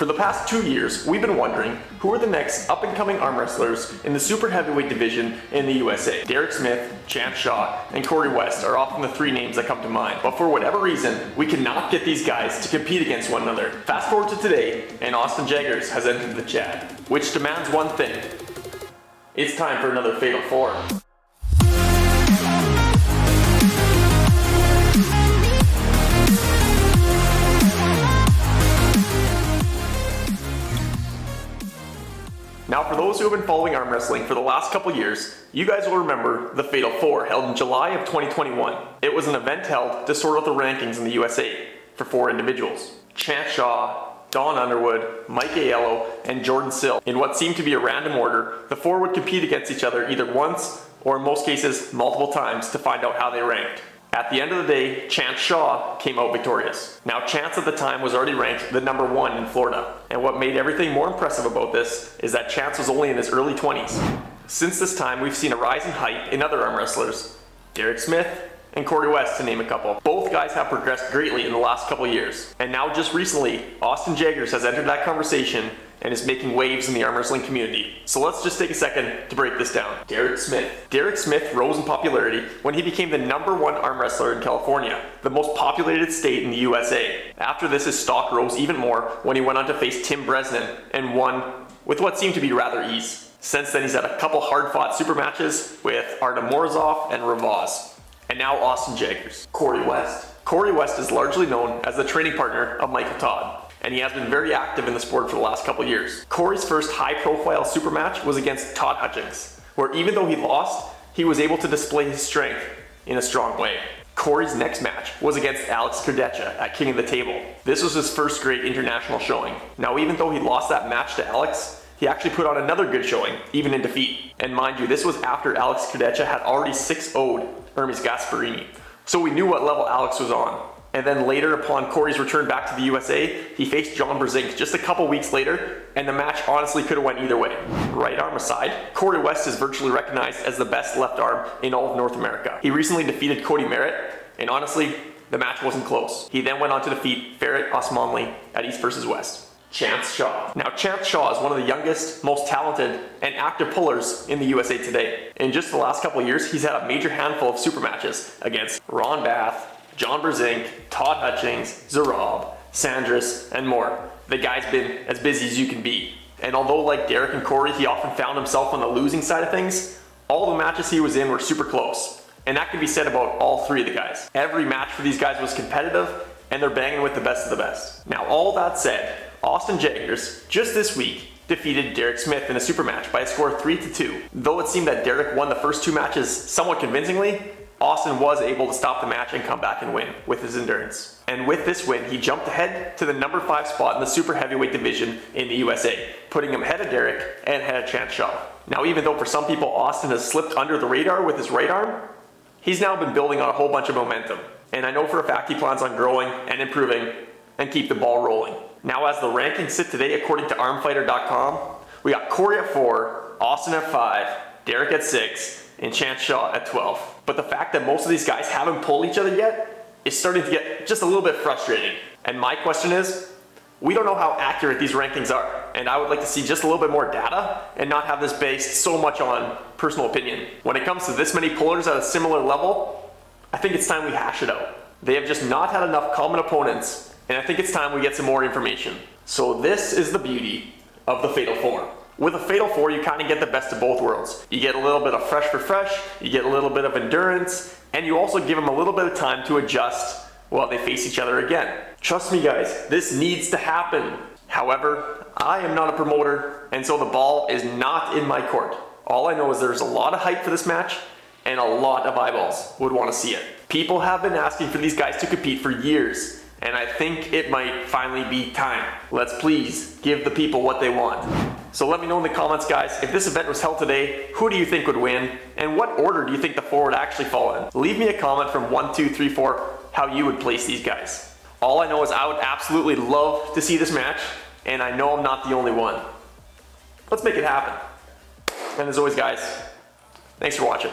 For the past 2 years, we've been wondering who are the next up-and-coming arm wrestlers in the super heavyweight division in the USA. Derek Smith, Chance Shaw, and Corey West are often the three names that come to mind. But for whatever reason, we cannot get these guys to compete against one another. Fast forward to today, and Austin Jaggers has entered the chat, which demands one thing. It's time for another Fatal 4. Now, for those who have been following arm wrestling for the last couple years, you guys will remember the Fatal 4 held in July of 2021. It was an event held to sort out the rankings in the USA for 4 individuals. Chance Shaw, Don Underwood, Mike Aiello, and Jordan Sill. In what seemed to be a random order, the 4 would compete against each other either once, or in most cases, multiple times to find out how they ranked. At the end of the day, Chance Shaw came out victorious. Now, Chance at the time was already ranked the number 1 in Florida. And what made everything more impressive about this is that Chance was only in his early 20s. Since this time, we've seen a rise in height in other arm wrestlers. Derek Smith and Corey West, to name a couple. Both guys have progressed greatly in the last couple years. And now, just recently, Austin Jaggers has entered that conversation and is making waves in the arm wrestling community. So let's just take a second to break this down. Derek Smith. Derek Smith rose in popularity when he became the number 1 arm wrestler in California, the most populated state in the USA. After this, his stock rose even more when he went on to face Tim Bresnan and won with what seemed to be rather ease. Since then, he's had a couple hard-fought super matches with Artem Morozov and Ravaz. And now Austin Jaggers. Corey West. Corey West is largely known as the training partner of Michael Todd, and he has been very active in the sport for the last couple years. Corey's first high-profile super match was against Todd Hutchings, where even though he lost, he was able to display his strength in a strong way. Corey's next match was against Alex Kurdecha at King of the Table. This was his first great international showing. Now, even though he lost that match to Alex, he actually put on another good showing, even in defeat. And mind you, this was after Alex Kurdecha had already 6-0'd Hermes Gasparini. So we knew what level Alex was on. And then later, upon Corey's return back to the USA, he faced John Brzezinski just a couple weeks later, and the match honestly could have went either way. Right arm aside, Corey West is virtually recognized as the best left arm in all of North America. He recently defeated Cody Merritt, and honestly, the match wasn't close. He then went on to defeat Ferret Osmanli at East vs. West. Chance Shaw. Now, Chance Shaw is one of the youngest, most talented, and active pullers in the USA today. In just the last couple of years, he's had a major handful of super matches against Ron Bath, John Brzezinski, Todd Hutchings, Zarab, Sandris, and more. The guy's been as busy as you can be. And although, like Derek and Corey, he often found himself on the losing side of things, all the matches he was in were super close. And that can be said about all 3 of the guys. Every match for these guys was competitive, and they're banging with the best of the best. Now, all that said, Austin Jaggers, just this week, defeated Derek Smith in a super match by a score of 3-2. Though it seemed that Derek won the first 2 matches somewhat convincingly, Austin was able to stop the match and come back and win with his endurance. And with this win, he jumped ahead to the number 5 spot in the super heavyweight division in the USA, putting him ahead of Derek and ahead of Chance Shaw. Now, even though for some people Austin has slipped under the radar with his right arm, he's now been building on a whole bunch of momentum. And I know for a fact he plans on growing and improving and keep the ball rolling. Now, as the rankings sit today, according to armfighter.com, we got Corey at 4, Austin at 5, Derek at 6, and Chance Shaw at 12. But the fact that most of these guys haven't pulled each other yet is starting to get just a little bit frustrating. And my question is, we don't know how accurate these rankings are. And I would like to see just a little bit more data and not have this based so much on personal opinion. When it comes to this many pullers at a similar level, I think it's time we hash it out. They have just not had enough common opponents, and I think it's time we get some more information. So this is the beauty of the Fatal 4. With a Fatal 4, you kind of get the best of both worlds. You get a little bit of fresh for fresh, you get a little bit of endurance, and you also give them a little bit of time to adjust while they face each other again. Trust me guys, this needs to happen. However, I am not a promoter, and so the ball is not in my court. All I know is there's a lot of hype for this match, and a lot of eyeballs would want to see it. People have been asking for these guys to compete for years, and I think it might finally be time. Let's please give the people what they want. So let me know in the comments, guys, if this event was held today, who do you think would win? And what order do you think the 4 would actually fall in? Leave me a comment from 1, 2, 3, 4, how you would place these guys. All I know is I would absolutely love to see this match, and I know I'm not the only one. Let's make it happen. And as always, guys, thanks for watching.